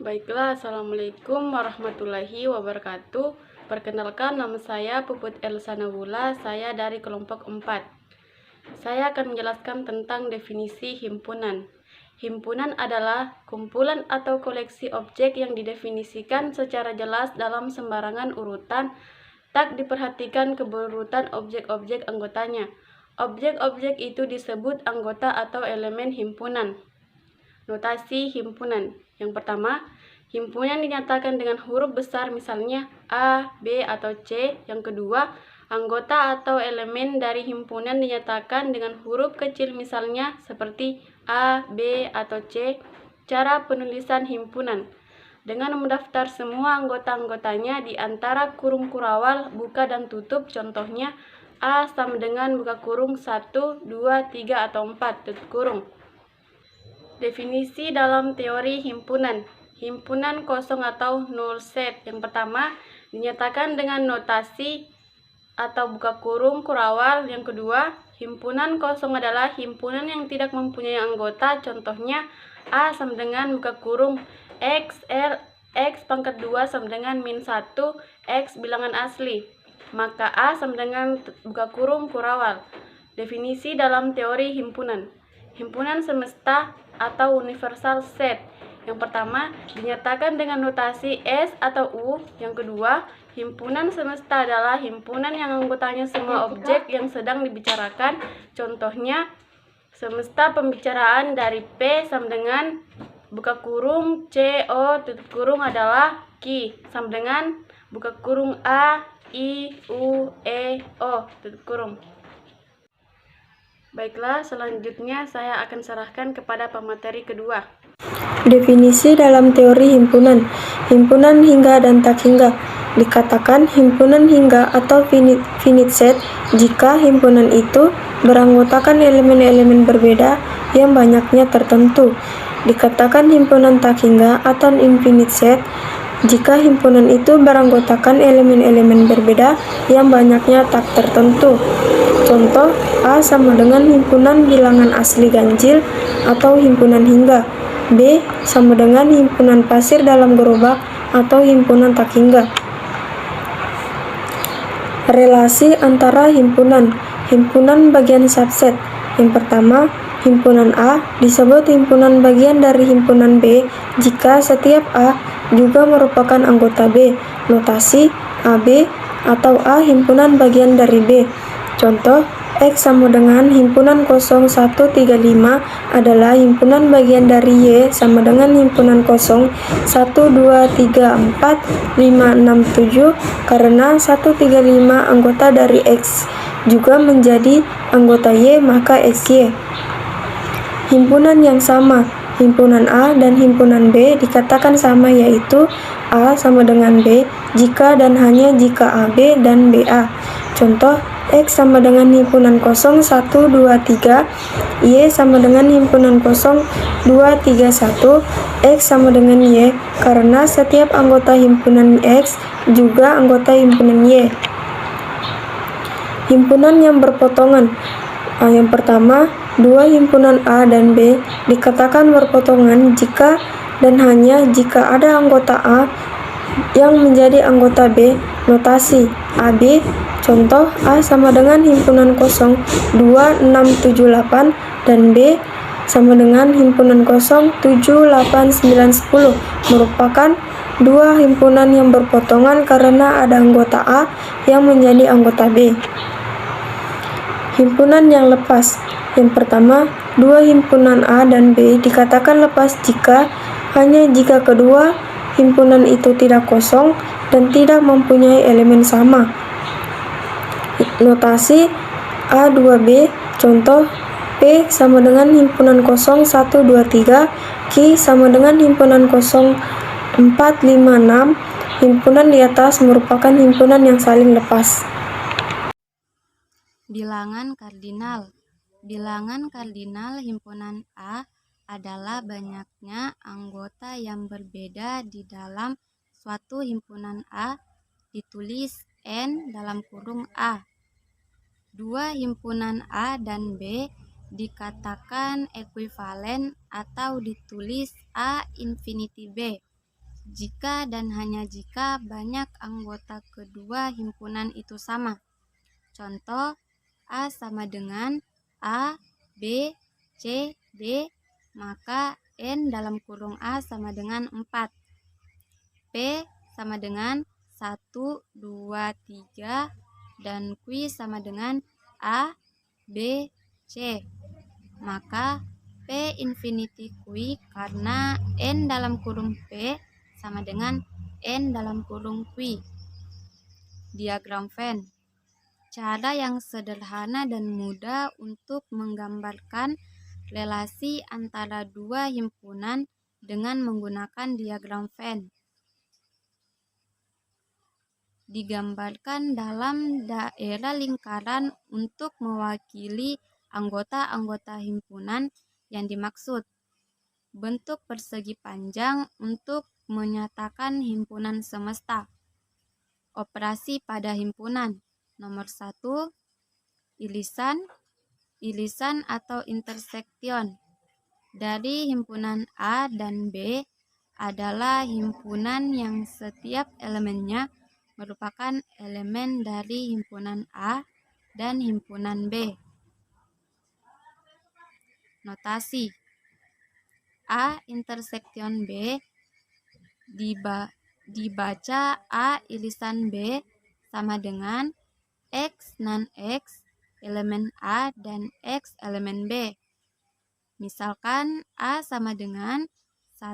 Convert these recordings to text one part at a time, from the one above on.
Baiklah, Assalamualaikum warahmatullahi wabarakatuh. Perkenalkan, nama saya Puput Elsa Nawula, saya dari kelompok 4. Saya akan menjelaskan tentang definisi himpunan. Himpunan adalah kumpulan atau koleksi objek yang didefinisikan secara jelas dalam sembarangan urutan, tak diperhatikan keberurutan objek-objek anggotanya. Objek-objek itu disebut anggota atau elemen himpunan. Notasi himpunan. Yang pertama, himpunan dinyatakan dengan huruf besar misalnya A, B, atau C. Yang kedua, anggota atau elemen dari himpunan dinyatakan dengan huruf kecil misalnya seperti A, B, atau C. Cara penulisan himpunan. Dengan mendaftar semua anggota-anggotanya di antara kurung kurawal, buka dan tutup, contohnya A sama dengan buka kurung 1, 2, 3, atau 4, tutup kurung. Definisi dalam teori himpunan. Himpunan kosong atau null set. Yang pertama, dinyatakan dengan notasi atau buka kurung kurawal. Yang kedua, himpunan kosong adalah himpunan yang tidak mempunyai anggota. Contohnya, A sama dengan buka kurung X, L, X pangkat 2 sama dengan min 1, X bilangan asli. Maka A sama dengan buka kurung kurawal. Definisi dalam teori himpunan. Himpunan semesta atau universal set. Yang pertama, dinyatakan dengan notasi S atau U. Yang kedua, himpunan semesta adalah himpunan yang anggotanya semua objek yang sedang dibicarakan. Contohnya, semesta pembicaraan dari P sama dengan buka kurung C, O, tutup kurung adalah Q sama dengan buka kurung A, I, U, E, O, tutup kurung. Baiklah, selanjutnya saya akan serahkan kepada pemateri kedua. Definisi dalam teori himpunan. Himpunan hingga dan tak hingga. Dikatakan himpunan hingga atau finite set jika himpunan itu beranggotakan elemen-elemen berbeda yang banyaknya tertentu. Dikatakan himpunan tak hingga atau infinite set jika himpunan itu beranggotakan elemen-elemen berbeda yang banyaknya tak tertentu. Contoh, A sama dengan himpunan bilangan asli ganjil atau himpunan hingga. B sama dengan himpunan pasir dalam gerobak atau himpunan tak hingga. Relasi antara himpunan. Himpunan bagian subset. Yang pertama, himpunan A disebut himpunan bagian dari himpunan B jika setiap A juga merupakan anggota B. Notasi AB atau A himpunan bagian dari B. Contoh, X sama dengan himpunan 0135 adalah himpunan bagian dari Y sama dengan himpunan 0123456 karena 135 anggota dari X juga menjadi anggota Y maka XY. Himpunan yang sama. Himpunan A dan himpunan B dikatakan sama yaitu A sama dengan B jika dan hanya jika AB dan BA. Contoh, X sama dengan himpunan 0123, Y sama dengan himpunan 0231, X sama dengan Y karena setiap anggota himpunan X juga anggota himpunan Y. Himpunan yang berpotongan. Yang pertama, dua himpunan A dan B dikatakan berpotongan jika dan hanya jika ada anggota A yang menjadi anggota B. Notasi AB. Contoh, A sama dengan himpunan 02678 dan B sama dengan himpunan 07890 merupakan dua himpunan yang berpotongan karena ada anggota A yang menjadi anggota B. Himpunan yang lepas. Yang pertama, dua himpunan A dan B dikatakan lepas hanya jika kedua himpunan itu tidak kosong dan tidak mempunyai elemen sama. Notasi A2B. Contoh, P sama dengan himpunan 0123, Q sama dengan himpunan 0456. Himpunan di atas merupakan himpunan yang saling lepas. Bilangan kardinal. Bilangan kardinal himpunan A adalah banyaknya anggota yang berbeda di dalam suatu himpunan A, ditulis N dalam kurung A. Dua himpunan A dan B dikatakan ekuivalen atau ditulis A infinity B. jika dan hanya jika banyak anggota kedua himpunan itu sama. Contoh, A sama dengan A, B, C, D, maka N dalam kurung A sama dengan 4. P sama dengan 1, 2, 3, dan Q sama dengan A, B, C. Maka P infinity Q karena N dalam kurung P sama dengan N dalam kurung Q. Diagram Venn. Cara yang sederhana dan mudah untuk menggambarkan relasi antara dua himpunan dengan menggunakan diagram Venn. Digambarkan dalam daerah lingkaran untuk mewakili anggota-anggota himpunan yang dimaksud. Bentuk persegi panjang untuk menyatakan himpunan semesta. Operasi pada himpunan. Nomor 1, ilisan atau intersection. Dari himpunan A dan B adalah himpunan yang setiap elemennya merupakan elemen dari himpunan A dan himpunan B. Notasi A intersection B dibaca A ilisan B sama dengan X non X elemen A dan X elemen B. Misalkan A sama dengan 1,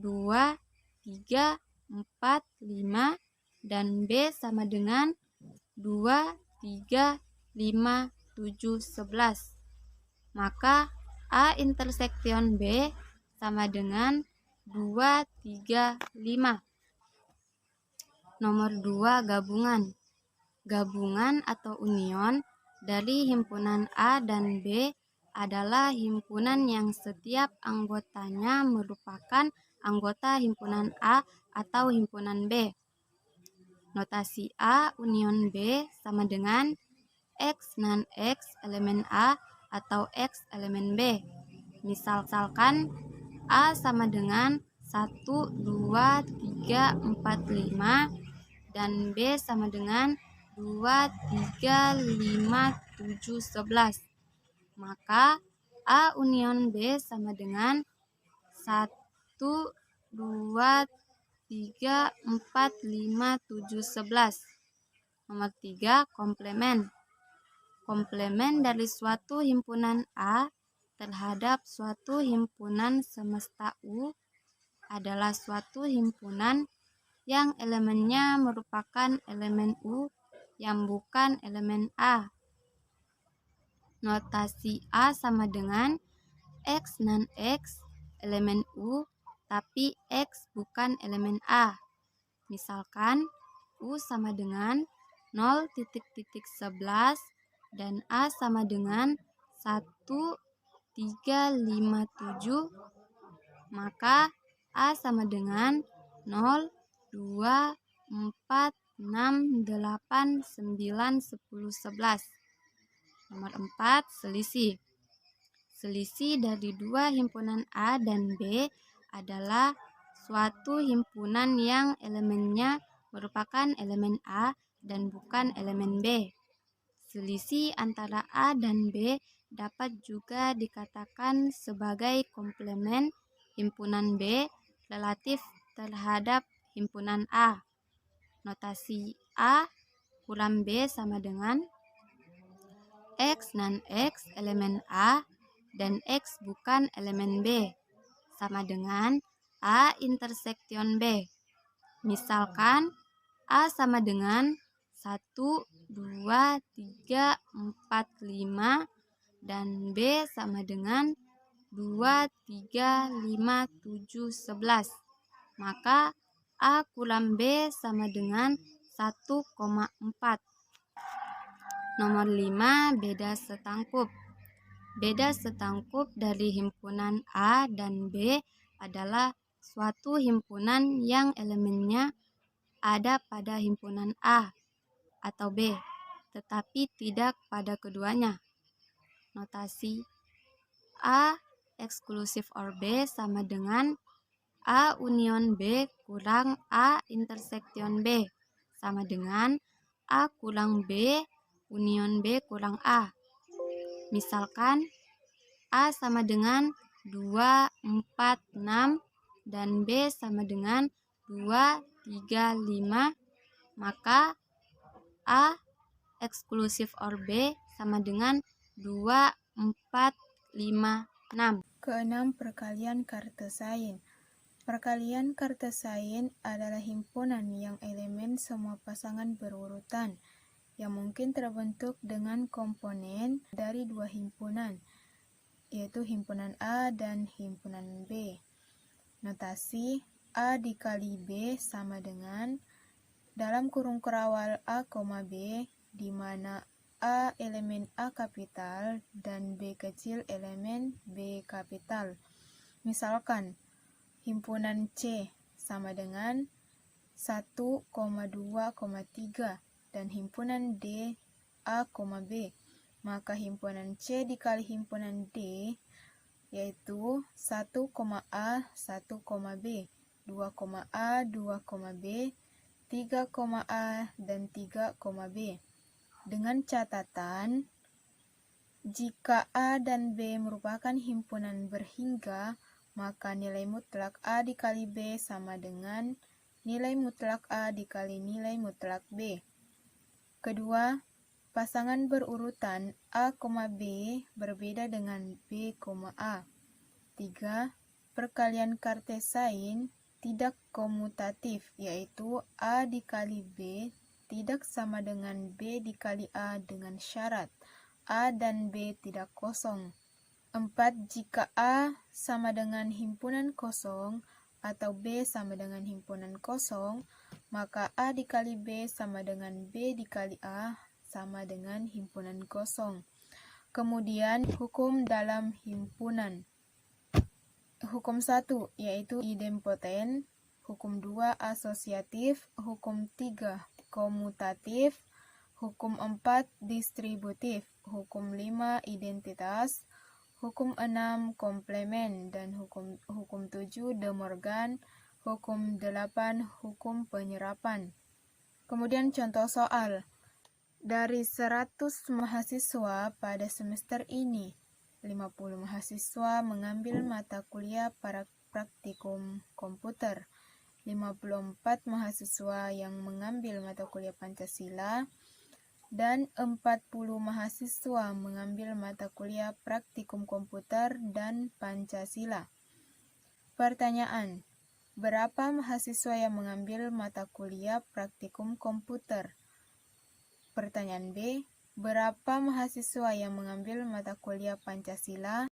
2, 3, 4, 5 dan B sama dengan 2, 3, 5, 7, 11. Maka A intersection B sama dengan 2, 3, 5. Nomor 2, gabungan. Gabungan atau union dari himpunan A dan B adalah himpunan yang setiap anggotanya merupakan anggota himpunan A atau himpunan B. Notasi A union B sama dengan X non X elemen A atau X elemen B. Misalkan A sama dengan 1, 2, 3, 4, 5 dan B sama dengan 2, 3, 5, 7, 11. Maka A union B sama dengan 1, 2, 3, 4, 5, 7, 11. Nomor 3, komplemen. Komplemen dari suatu himpunan A terhadap suatu himpunan semesta U adalah suatu himpunan yang elemennya merupakan elemen U yang bukan elemen A. Notasi A sama dengan X non X elemen U tapi X bukan elemen A. Misalkan U sama dengan 0,11 dan A sama dengan 1, 3, 5, 7, maka A sama dengan 0, 2, 4, 6, 8, 9, 10, 11. Nomor 4, selisih. Selisih dari dua himpunan A dan B adalah suatu himpunan yang elemennya merupakan elemen A dan bukan elemen B. Selisih antara A dan B dapat juga dikatakan sebagai komplemen himpunan B relatif terhadap himpunan A. Notasi A kurang B sama dengan X non X elemen A dan X bukan elemen B sama dengan A intersection B. Misalkan A sama dengan 1, 2, 3, 4, 5 dan B sama dengan 2, 3, 5, 7, 11. Maka A kurang B sama dengan 1,4. Nomor 5, beda setangkup. Beda setangkup dari himpunan A dan B adalah suatu himpunan yang elemennya ada pada himpunan A atau B, tetapi tidak pada keduanya. Notasi A eksklusif OR B sama dengan A union B kurang A intersection B sama dengan A kurang B union B kurang A. Misalkan A sama dengan 2, 4, 6 dan B sama dengan 2, 3, 5, maka A eksklusif OR B sama dengan 2, 4, 5, 6. Keenam, perkalian Cartesian. Perkalian Cartesian adalah himpunan yang elemen semua pasangan berurutan yang mungkin terbentuk dengan komponen dari dua himpunan, yaitu himpunan A dan himpunan B. Notasi A dikali B sama dengan dalam kurung kerawal A, B, di mana A elemen A kapital dan B kecil elemen B kapital. Misalkan, himpunan C sama dengan 1, 2, 3 dan himpunan D A, B. Maka himpunan C dikali himpunan D yaitu 1, A, 1, B, 2, A, 2, B, 3, A, dan 3, B. Dengan catatan, jika A dan B merupakan himpunan berhingga, maka nilai mutlak A dikali B sama dengan nilai mutlak A dikali nilai mutlak B. Kedua, pasangan berurutan A, B berbeda dengan B, A. 3. Perkalian Cartesian tidak komutatif, yaitu A dikali B tidak sama dengan B dikali A dengan syarat A dan B tidak kosong. 4. Jika A sama dengan himpunan kosong atau B sama dengan himpunan kosong, maka A dikali B sama dengan B dikali A sama dengan himpunan kosong. Kemudian, hukum dalam himpunan. Hukum 1 yaitu idempoten, hukum 2 asosiatif, hukum 3 komutatif, hukum 4 distributif, hukum 5 identitas, hukum 6 komplement, dan hukum 7 De Morgan, hukum 8 hukum penyerapan. Kemudian contoh soal. Dari 100 mahasiswa pada semester ini, 50 mahasiswa mengambil mata kuliah para praktikum komputer, 54 mahasiswa yang mengambil mata kuliah Pancasila, dan 40 mahasiswa mengambil mata kuliah praktikum komputer dan Pancasila. Pertanyaan, berapa mahasiswa yang mengambil mata kuliah praktikum komputer? Pertanyaan B, berapa mahasiswa yang mengambil mata kuliah Pancasila?